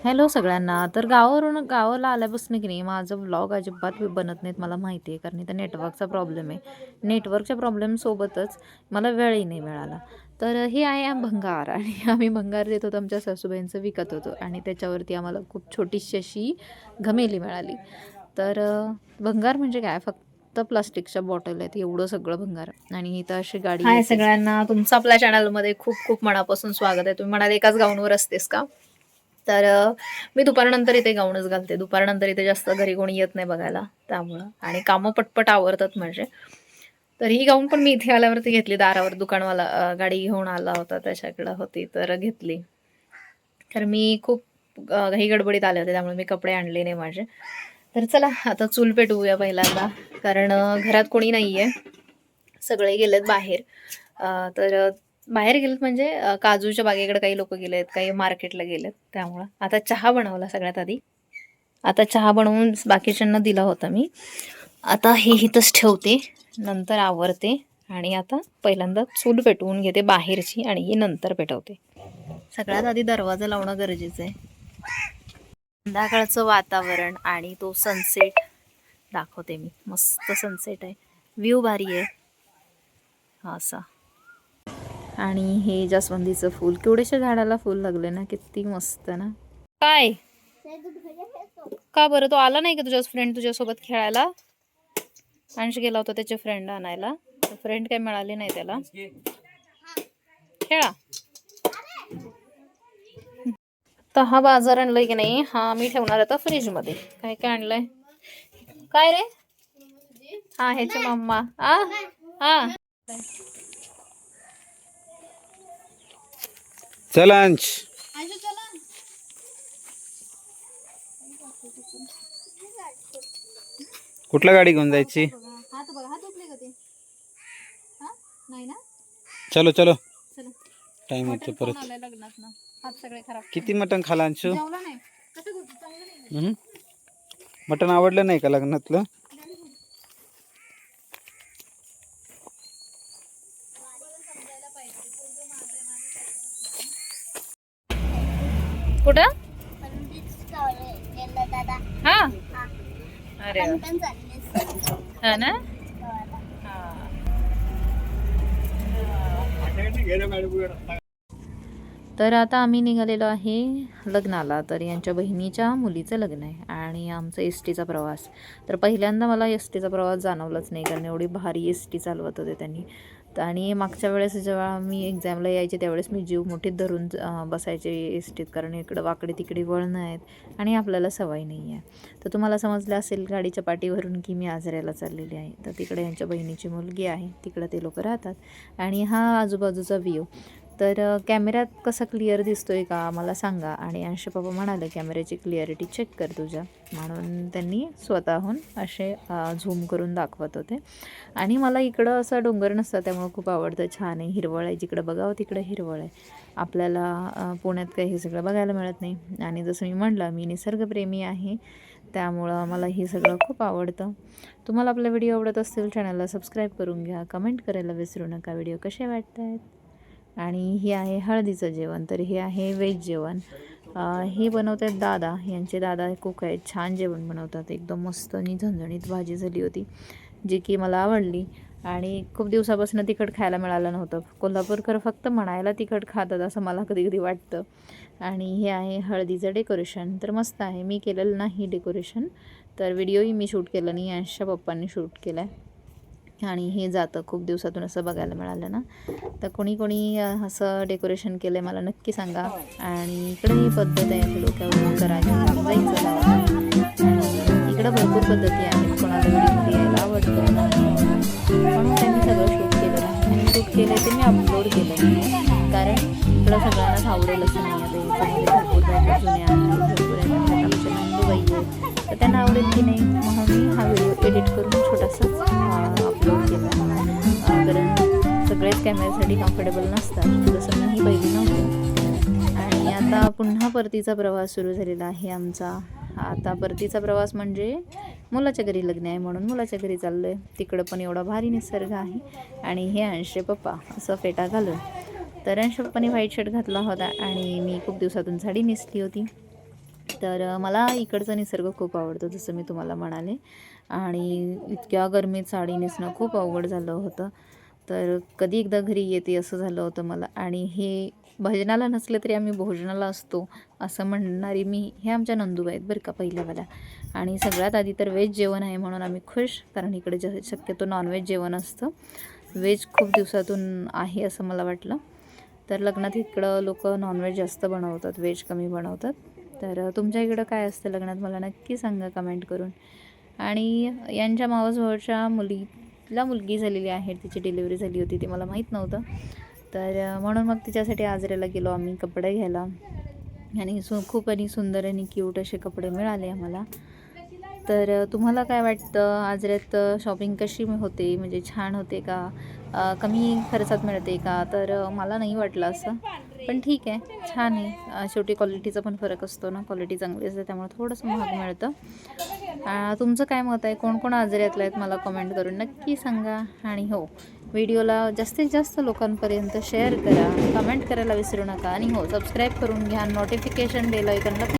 Hello सगळ्यांना. तर गावाला आल्यापासून की नाही माझं व्लॉग अजिबात बनत नाहीत, मला माहिती आहे. कारण इथं नेटवर्कचा प्रॉब्लेम आहे. नेटवर्कच्या प्रॉब्लेमसोबतच मला वेळही नाही मिळाला. तर हे आहे भंगार आणि आम्ही भंगार देत होतो, आमच्या सासूबाईंचं विकत होतो आणि त्याच्यावरती आम्हाला खूप छोटीशी अशी घमेली मिळाली. तर भंगार म्हणजे काय, फक्त प्लास्टिकच्या बॉटल आहेत, एवढं सगळं भंगार. आणि इथं अशी गाडी हाय सगळ्यांना, तुमचं आपल्या चॅनलमध्ये खूप खूप मनापासून स्वागत आहे. तुम्ही म्हणाले एकाच गाऊनवर असतेस का? तर मी दुपारनंतर इथे गाऊनच घालते. दुपारनंतर इथे जास्त घरी कोणी येत नाही बघायला, त्यामुळं. आणि कामं पटपट आवरतात माझे. तर ही गाऊन पण मी इथे आल्यावरती घेतली. दारावर दुकानवाला गाडी घेऊन आला होता, त्याच्याकडं होती तर घेतली. तर मी खूप घाई गडबडीत आले होते, त्यामुळे मी कपडे आणले नाही माझे. तर चला आता चूल पेटवूया पहिल्यांदा, कारण घरात कोणी नाही आहे, सगळे गेलेत बाहेर. तर बाहेर गेलेत म्हणजे काजूच्या बागेकडे काही लोक गेलेत, काही मार्केटला गेलेत. त्यामुळं आता चहा बनवला सगळ्यात आधी. आता चहा बनवून बाकीच्यांना दिला होता मी. आता हे इथंच ठेवते, नंतर आवरते. आणि आता पहिल्यांदा चूल पेटवून घेते बाहेरची आणि ही नंतर पेटवते. सगळ्यात आधी दरवाजा लावणं गरजेचं आहे. संध्याकाळचं वातावरण आणि तो सनसेट दाखवते मी. मस्त सनसेट आहे, व्ह्यू भारी आहे हा असा. आणि हे जास्वंदीचं फूल, केवढ्याशा झाडाला फूल लागले ना, किती मस्त ना. काय का बरं, तो आला नाही का तुझ्या फ्रेंड तुझ्यासोबत खेळायला? अंश गेला होता त्याचे फ्रेंड आणायला, फ्रेंड काही मिळाली नाही त्याला. खेळा. तर हा बाजार आणलाय की नाही, हा मी ठेवणार आता फ्रीज मध्ये. काय काय आणलंय, काय रे? हा ह्याची मम्मा. हा चला अंश, कुठला गाडी घेऊन जायची? चलो चलो, टाइम होतो परत. किती मटण खाला अंशू? मटण आवडलं नाही का लग्नातलं? कुठं? हा अरे हा ना. तर आता आम्ही निघालेलो आहे लग्नाला. तर यांच्या बहिणीच्या मुलीचं लग्न आहे आणि आमचा एस टीचा प्रवास. तर पहिल्यांदा मला एस टीचा प्रवास जाणवलाच नाही, कारण एवढी भारी एस टी चालवत होते त्यांनी. आणि मागच्या वेळेस जेव्हा मी एक्झामला यायचे त्यावेळेस मी जीव मुठीत धरून बसायचे एस टीत, कारण इकडं वाकडे तिकडे वळणं आहेत आणि आपल्याला सवय नाही आहे. तर तुम्हाला समजलं असेल गाडीच्या पाठीवरून की मी आजऱ्याला चाललेली आहे. तर तिकडे यांच्या बहिणीची मुलगी आहे, तिकडं ते लोक राहतात. आणि हा आजूबाजूचा व्ह्यू. तर कॅमेऱ्यात कसा क्लिअर दिसतोय का मला सांगा. आणि अंश पप्पा म्हणाले कॅमेऱ्याची क्लिअरिटी चेक कर तुझ्या, म्हणून त्यांनी स्वतःहून असे झूम करून दाखवत होते. आणि मला इकडं असं डोंगर नसतं, त्यामुळं खूप आवडतं. छान आहे, हिरवळ आहे, जिकडं बघावं तिकडं हिरवळ आहे. आपल्याला पुण्यात काही हे सगळं बघायला मिळत नाही. आणि जसं मी म्हटलं, मी निसर्गप्रेमी आहे, त्यामुळं मला हे सगळं खूप आवडतं. तुम्हाला आपला व्हिडिओ आवडत असेल चॅनलला सबस्क्राईब करून घ्या, कमेंट करायला विसरू नका व्हिडिओ कसे वाटत आहेत. आणि हे आहे हळदीचं जेवण. तर हे आहे व्हेज जेवण. हे बनवत आहेत दादा, यांचे दादा कुक आहेत, छान जेवण बनवतात, एकदम मस्त आणि झणझणीत भाजी झाली होती, जी की मला आवडली. आणि खूप दिवसापासून तिखट खायला मिळालं नव्हतं. कोल्हापूरकर फक्त म्हणायला तिखट खातात असं मला कधी कधी वाटतं. आणि हे आहे हळदीचं डेकोरेशन. तर मस्त आहे, मी केलेलं नाही डेकोरेशन, तर व्हिडिओही मी शूट केलं नाही, यांच्या पप्पांनी शूट केला आहे. आणि हे जातं खूप दिवसातून असं बघायला मिळालं ना. तर कोणी कोणी असं डेकोरेशन केलं आहे मला नक्की सांगा. आणि इकडे ही पद्धत आहे, डोक्यावर करा घेऊन जायचं गावाला. इकडं भरपूर पद्धती आहेत, कोणाला व्हिडिओ यायला आवडतं म्हणून त्यांनी सगळं शूट केलं आहे. आणि शूट केलं ते मी अपलोड केलं, कारण इकडं सगळ्यांनाच आवडेल असं नाही. आता याच्यामध्ये भरपूर बायका जुन्या आहेत, भरपूर आमच्या नंदूबाई आहेत, तर त्यांना आवडेल की नाही, म्हणून मी हा व्हिडिओ एडिट करून छोटासा अपलोड केला. कारण सगळेच कॅमेऱ्यासाठी कम्फर्टेबल नसतात, जसं मीही पहिली नव्हती. आणि आता पुन्हा परतीचा प्रवास सुरू झालेला आहे आमचा. आता परतीचा प्रवास म्हणजे मुलाच्या घरी लग्न आहे, म्हणून मुलाच्या घरी चाललो आहे. तिकडं पण एवढा भारी निसर्ग आहे. आणि हे अंशे पप्पा असं फेटा घालून. तर अंश पप्पाने व्हाईट शर्ट घातला होता आणि मी खूप दिवसातून साडी नेसली होती. तर मला इकडचा निसर्ग खूप आवडतो, जसं मी तुम्हाला म्हणाले. आणि इतक्या गरमीत साडी नेसणं खूप अवघड झालं होतं. तर कधी एकदा घरी येते असं झालं होतं मला. आणि हे भजनाला नसले तरी आम्ही भोजनाला असतो असं म्हणणारी मी, हे आमच्या नंदुबाई आहेत बरं का पहिल्यावाल्या. आणि सगळ्यात आधी तर व्हेज जेवण आहे म्हणून आम्ही खुश, कारण इकडे शक्यतो नॉनव्हेज जेवण असतं. व्हेज खूप दिवसातून आहे असं मला वाटलं. तर लग्नात इकडं लोक नॉनव्हेज जास्त बनवतात, व्हेज कमी बनवतात. तर तुमच्या इकडं काय असतं लग्नात मला नक्की सांगा कमेंट करून. आणि यांच्या मावसभावाच्या मुलीला मुलगी झालेली आहे, तिची डिलिव्हरी झाली होती, ती मला माहीत नव्हतं. तर म्हणून मग तिच्यासाठी आजऱ्याला गेलो आम्ही कपडे घ्यायला. आणि खूप आणि सुंदर आणि क्यूट असे कपडे मिळाले आम्हाला. तर तुम्हाला काय वाटतं, आजऱ्यात शॉपिंग कशी होते, म्हणजे छान होते का, कमी खर्चात मिळते का? तर मला नाही वाटलं असं, पण ठीक आहे, छान आहे. शेवटी क्वालिटीचा पण फरक असतो ना, क्वालिटी चांगली असते त्यामुळे थोडंसं महाग मिळतं. तुमचं काय मत आहे, कोण कोण आजऱ्यातलं आहेत मला कमेंट करून नक्की सांगा. आणि हो, व्हिडिओला जास्तीत जास्त लोकांपर्यंत शेअर करा, कमेंट करायला विसरू नका. आणि हो, सबस्क्राईब करून घ्या, नोटिफिकेशन बेल आयकॉनला